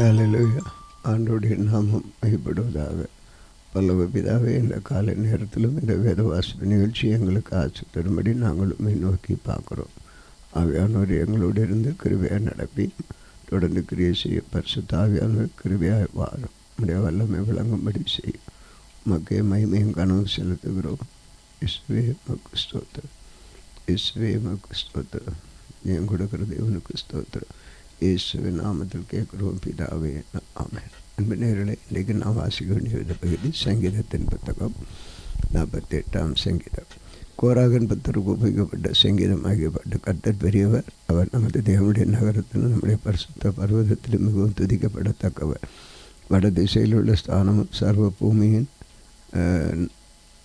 ஹல்லேலூயா. ஆண்டவருடைய நாமம் மகிமைப்படுவதாக. பரலோக பிதாவே, இந்த காலை நேரத்திலும் இந்த வேத வாசிப்பு நிகழ்ச்சி எங்களுக்கு ஆசி தரும்படி நாங்கள் உம்மை நோக்கி பார்க்குறோம். ஆவியானவர் எங்களோடு இருந்து கிருபையாக நடப்பி தொடர்ந்து கிரியை செய்ய பரிசுத்த ஆவியானவர் கிருபையாக வாரும். உடைய வல்லமை விளங்கும்படி செய்யும். உமக்கே மகிமையும் கனவும் செலுத்துகிறோம். இயேசுவே உமக்கு ஸ்தோத்திரம். இயேசுவே உமக்கு ஸ்தோத்திரம். என் கொடுக்கிற தேவனுக்கு ஸ்தோத்திரம். இயேசுவின் நாமத்தில் கேட்குறோம் பிதாவே, ஆமென். அன்பு நேயர்களே, இன்றைக்கு நாம் வாசிக்க வேண்டிய பகுதி சங்கீதத்தின் புத்தகம் 48ஆம் சங்கீதம். கோராகன் பக்தருக்கு உபயோகப்பட்ட சங்கீதம் ஆகியப்பட்ட கர்த்தர் பெரியவர், அவர் நமது தேவனுடைய நகரத்திலும் நம்முடைய பரிசுத்த பர்வதத்திலும் மிகவும் துதிக்கப்படத்தக்கவர். வட திசையில் உள்ள ஸ்தானமும் சர்வ பூமியின்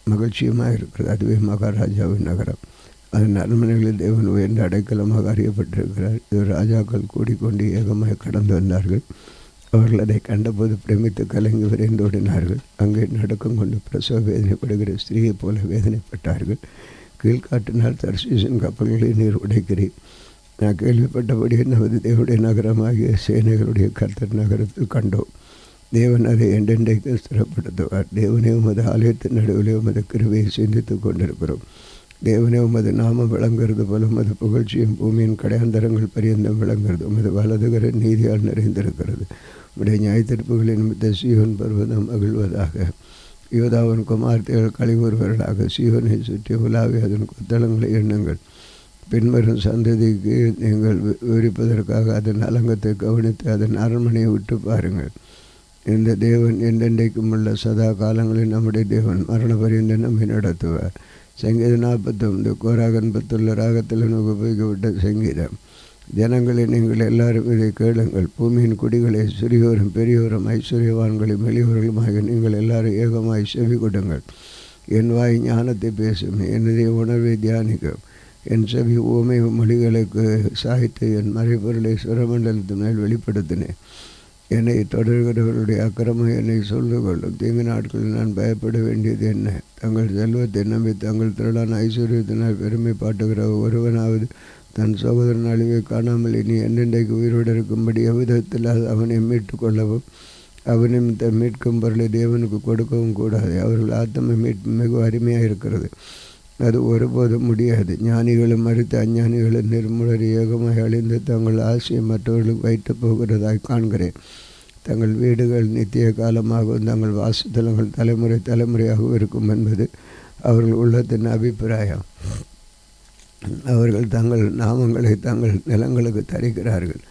மகிழ்ச்சியுமாக இருக்கிறது. அதுவே மகாராஜாவின் நகரம். அதன் அரண்மனைகளில் தேவன் உயர்ந்த அடைக்கலமாக அறியப்பட்டிருக்கிறார். இது ராஜாக்கள் கூடிக்கொண்டு ஏகமாக கடந்து வந்தார்கள். அவர்கள் அதை கண்டபோது பிரமித்து கலங்கி விரைந்தோடினார்கள். அங்கே நடுக்கம் கொண்டு பிரசவ வேதனைப்படுகிற ஸ்திரீயைப் போல வேதனைப்பட்டார்கள். கீழ்காட்டினால் தர்சீசின் கப்பல்களை நீர் உடைக்கிறீர். நான் கேள்விப்பட்டபடியே நமது தேவனுடைய நகரமாகிய சேனைகளுடைய கர்த்தர் நகரத்தில் கண்டோம். தேவன் அதை என்றென்றைக்கு ஸ்திரப்படுத்துவார். தேவனே, உமது ஆலயத்தின் நடுவிலே உமது கிருபையை சிந்தித்து கொண்டிருக்கிறோம். தேவனே, உமது நாமம் விளங்குறது போல உமது புகழ்ச்சியும் பூமியின் கடையாந்தரங்கள் பரியந்தம் விளங்குறது. உமது வலதுகர நீதியால் நிறைந்திருக்கிறது. உடைய நியாயத்தீர்ப்புகளை நிமித்த சீயோன் பர்வதம் மகிழ்வதாக. யோதாவின் குமார்த்திகள் கழிவுறுவர்களாக. சீயோனை சுற்றி உலாவி அதன் கொத்தளங்களை எண்ணுங்கள். பின்வரும் சந்ததிக்கு நீங்கள் விவரிப்பதற்காக அதன் அலங்கத்தை கவனித்து அதன் அரண்மனையை விட்டு பாருங்கள். இந்த தேவன் என்றென்றைக்கும் உள்ள சதா காலங்களில் நம்முடைய தேவன் மரண பரியந்த நம்மை நடத்துவார். சங்கீதம் 49 கோராகன் பத்துள்ள ராகத்தில் உபயோகிக்கப்பட்ட சங்கீதம். ஜனங்களை, நீங்கள் எல்லாரும் இதை கேளுங்கள். பூமியின் குடிகளை, சிறியோரும் பெரியோரும் ஐஸ்வர்யவான்களையும் எளியவர்களுமாக நீங்கள் எல்லாரும் ஏகமாய் செவி கொடுங்கள். என் வாய் ஞானத்தை பேசும், என்னுடைய உணர்வை தியானிக்கும். என் செவி ஊமை மொழிகளுக்கு சாய்த்து என் மறைப்பொருளை சுரமண்டலத்தின் மேல் வெளிப்படுத்தினேன். என்னை தொடர்கிறவர்களுடைய அக்கிரமம் என்னை சொல்ந்து கொள்ளும். தீங்கு நாட்களில் நான் பயப்பட வேண்டியது என்ன? தங்கள் செல்வத்தை நம்பி தங்கள் திரளான ஐஸ்வர்யத்தினால் பெருமை பாட்டுகிற ஒருவனாவது தன் சகோதரன் அழிவை காணாமல் இனி என்னென்றைக்கு உயிரோடு இருக்கும்படி எவ்விதத்தில் அவனை மீட்டு கொள்ளவும் அவனையும் தன் மீட்கும் பொருளை தேவனுக்கு கொடுக்கவும் கூடாது. அவர்கள் ஆத்ம மீட்பு மிக அருமையாக இருக்கிறது. அது ஒருபோதும் முடியாது. ஞானிகளும் மறுத்த அஞ்ஞானிகளும் நிர்மூலர் ஏகமாக அழிந்து தங்கள் ஆசையை மற்றவர்களுக்கு வைத்து போகிறதாய் காண்கிறேன். தங்கள் வீடுகள் நித்திய காலமாகவும் தங்கள் வாசத்தலங்கள் தலைமுறை தலைமுறையாகவும் இருக்கும் என்பது அவர்கள் உள்ளத்தின் அபிப்பிராயம். அவர்கள் தங்கள் நாமங்களை தங்கள் நிலங்களுக்கு தரிக்கிறார்கள்.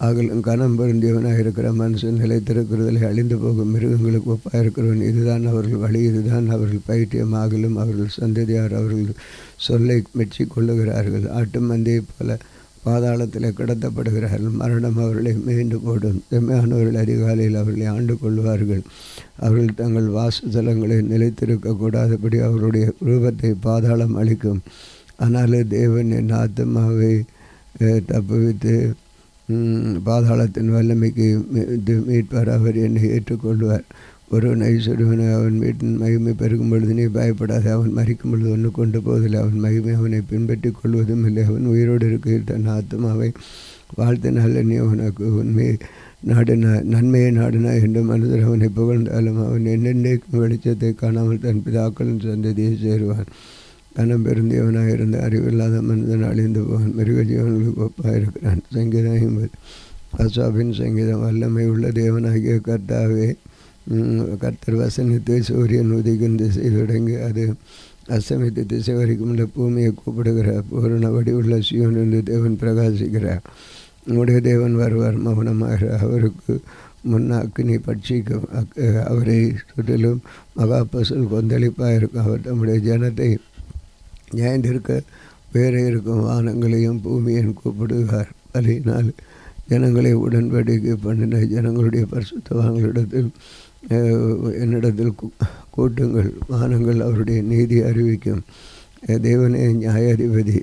ஆகலும் கனம் பொருந்தியவனாக இருக்கிற மனுஷன் நிலைத்திருக்கிறதில் அழிந்து போகும் மிருகங்களுக்கு ஒப்பாக இருக்கிறவன். இதுதான் அவர்கள் வழி, இதுதான் அவர்கள் பைத்தியம். ஆகலும் அவர்கள் சந்ததியார் அவர்கள் சொல்லை மெச்சி கொள்ளுகிறார்கள். ஆட்டு மந்தையை போல பாதாளத்தில் கடத்தப்படுகிறார்கள். மரணம் அவர்களை மீண்டு போடும். செம்மையானவர்கள் அதிகாலையில் அவர்களை ஆண்டு கொள்வார்கள். அவர்கள் தங்கள் வாசஸ்தலங்களை நிலைத்திருக்கக்கூடாதபடி அவருடைய ரூபத்தை பாதாளம் அளிக்கும். ஆனாலும் தேவன் என் ஆத்மாவை தப்புவித்து பாதாளத்தின் வல்லமைக்கு மீட்பார். அவர் என்னை ஏற்றுக்கொள்வார். ஒருவன் ஐஸ்வர்யவனை அவன் வீட்டின் மகிமை பெருகும் பொழுது நீ பயப்படாது. அவன் மறிக்கும் பொழுது ஒன்று கொண்டு போவதில்லை. அவன் மகிமை அவனை பின்பற்றி கொள்வதும் இல்லை. அவன் உயிரோடு இருக்க தன் ஆத்மாவை வாழ்த்தினால் நீ அவனுக்கு உண்மை நாடினா நன்மையை நாடினா என்று மனிதர் அவனை புகழ்ந்தாலும் அவன் என்னென்றைக்கும் வெளிச்சத்தை காணாமல் தன் பிதாக்களின் சந்ததியை சேருவான். கனம் பெருந்தியவனாக இருந்த அறிவில்லாத மனிதன் அழிந்து போவான். மிருக ஜீவன்களுக்கு ஒப்பாக இருக்கிறான். சங்கீதம் 50. அசாபின் சங்கீதம். வல்லமை உள்ள தேவனாகிய கர்த்தாவே, கர்த்தர் வசனித்து சூரியன் உதிக்கும் திசை தொடங்கி அது அஸ்தமித்து திசை வரைக்கும் உள்ள பூமியை கூப்பிடுகிறார். பூரண வடிவுள்ள சீயோன் என்று தேவன் பிரகாசிக்கிறார். உடைய தேவன் வருவார், மௌனமாக அவருக்கு முன் அக்கினி பட்சிக்கும். அவரை சுற்றிலும் மகா பசுல் கொந்தளிப்பாக இருக்கும். அவர் தம்முடைய ஜனத்தை நியாயந்திருக்க வேற இருக்கும் வானங்களையும் பூமியையும் கூப்பிடுவார். பலியினால் ஜனங்களை உடன்படிக்கை பண்ணின ஜனங்களுடைய பரிசுத்தவான்களிடத்தில் என்னிடத்தில் கூட்டுங்கள். வானங்கள் அவருடைய நீதி அறிவிக்கும். தேவனே நியாயாதிபதி,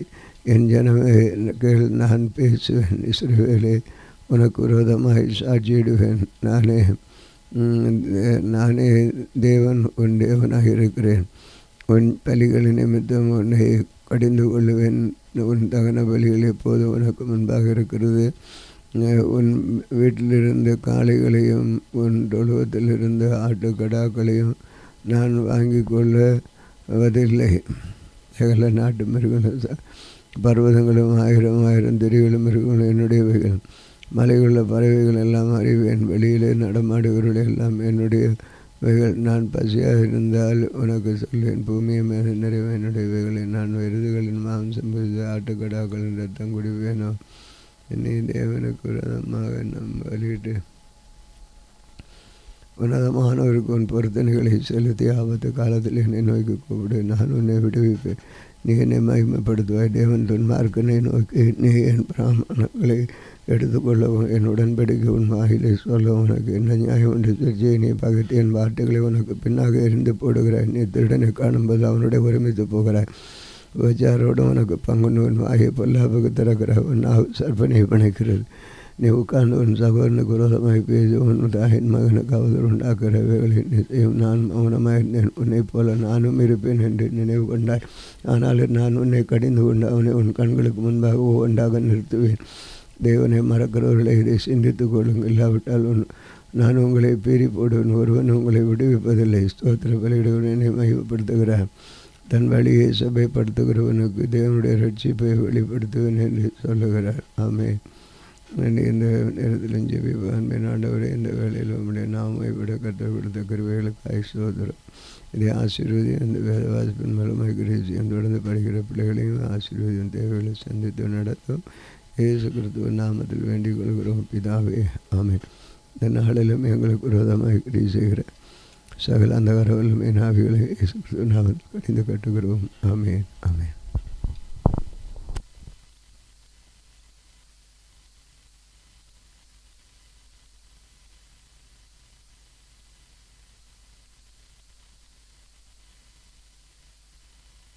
என் ஜனமே கேள், நான் பேசுவேன். இஸ்ரவேலே, உனக்கு விரோதமாய் சாட்சியிடுவேன். நானே தேவன், உன் தேவனாக இருக்கிறேன். உன் பலிகளின் நிமித்தம் உன்னை கடிந்து கொள்ளுவேன். உன் தகன பலிகள் எப்போது உனக்கு முன்பாக இருக்கிறது. உன் வீட்டிலிருந்து காளைகளையும் உன் தொழுவத்திலிருந்து ஆட்டுக்கடாக்களையும் நான் வாங்கி கொள்ளுவதில்லை. சகல நாட்டு மிருகங்களும் பர்வதங்களும் 1000 திரிகளும் மிருகங்களும் என்னுடையவைகள். மலையுள்ள பறவைகள் எல்லாம் அறிவேன். வெளியிலே நடமாடுகிறவர்கள் எல்லாம் என்னுடையவைகள். நான் பசியாக இருந்தால் உனக்கு சொல்லேன். பூமியை மேலே நிறைவே என்னுடையவைகளை. நான் எருதுகளின் மாம்சம் புதிது ஆட்டுக்கடாக்களின் ரத்தம் குடிவேனோ? என்னை தேவனுக்கு விரதமாக நம் வழியிட்டு உன்னதமானவருக்கு உன் பொருத்தனைகளை செலுத்தி ஆபத்து காலத்தில் என்னை நோக்கி கூப்பிடு, நான் உன்னை விடுவிப்பேன். நீ என்னை மகிமைப்படுத்துவாய். தேவன் துன்மார்க்கனை நோக்கி, நீ என் பிராமணங்களை எடுத்துக்கொள்ளவும் என் உடன்படிக்கை உன் வாயிலை சொல்லவும் உனக்கு என்ன நியாயம் என்று சொல்லி நீ பகைத்து என் வார்த்தைகளை உனக்கு பின்னாக எரிந்து போடுகிறாய். நீ திருடனை காணும்போது அவனுடைய ஒருமித்து போகிறாய். விபச்சாரோடு உனக்கு பங்குன்னு உன் வாயை பொல்லாப்புக்கு திறக்கிறாய். உன் சற்பனை பிணைக்கிறது. நீ உட்கார்ந்து உன் சகோதரனுக்கு விரோதமாய் பேசி உன் தாயின் மகனுக்கு அவதூறு உண்டாக்குறவைகளை நீ செய்யும். நான் மௌனமாயிருந்தேன், உன்னைப் போல நானும் இருப்பேன் என்று நினைவு கொண்டாய். ஆனால் நான் உன்னை கடிந்து கொண்டு அவனை உன் கண்களுக்கு முன்பாக ஒவ்வொன்றாக நிறுத்துவேன். தேவனை மறக்கிறவர்களை இதை சிந்தித்துக் கொள்ளுங்கள். இல்லாவிட்டால் நான் உங்களை பீறி போடுவேன். ஒருவன் உங்களை விடுவிப்பதில்லை. ஸ்தோத்திர பலியிடுவனை மையப்படுத்துகிறார். தன் வழியை சபைப்படுத்துகிறவனுக்கு தேவனுடைய ரட்சிப்பை வெளிப்படுத்துவேன் என்று சொல்லுகிறார். ஆமென். இந்த நேரத்திலும் ஜெபிப்பான். ஆண்டவரே, இந்த வேளையில் உங்களுடைய நாமை விட கற்றுக் கொடுத்த கிருபைகளுக்காய் ஸ்தோத்திரம். இதை ஆசீர்வதியும். இந்த வேத வாசிப்பின் மூலமாக கிரேசியம் தொடர்ந்து படிக்கிற பிள்ளைகளையும் ஆசீர்வதியும். தேவைகளை சந்தித்து நடத்தும். இயேசு கிறிஸ்துவின் நாமத்தில் வேண்டிக் கொள்கிறோம் பிதாவே, ஆமென். இந்த நாளிலும் எங்களுக்கு விரோதமாக கிரியை செய்கிற சகல அந்த வரவல்லுமே நாவிகளை இயேசு கிறிஸ்துவின் நாமத்தில் கடிந்து கட்டுகிறோம். ஆமென், ஆமென்.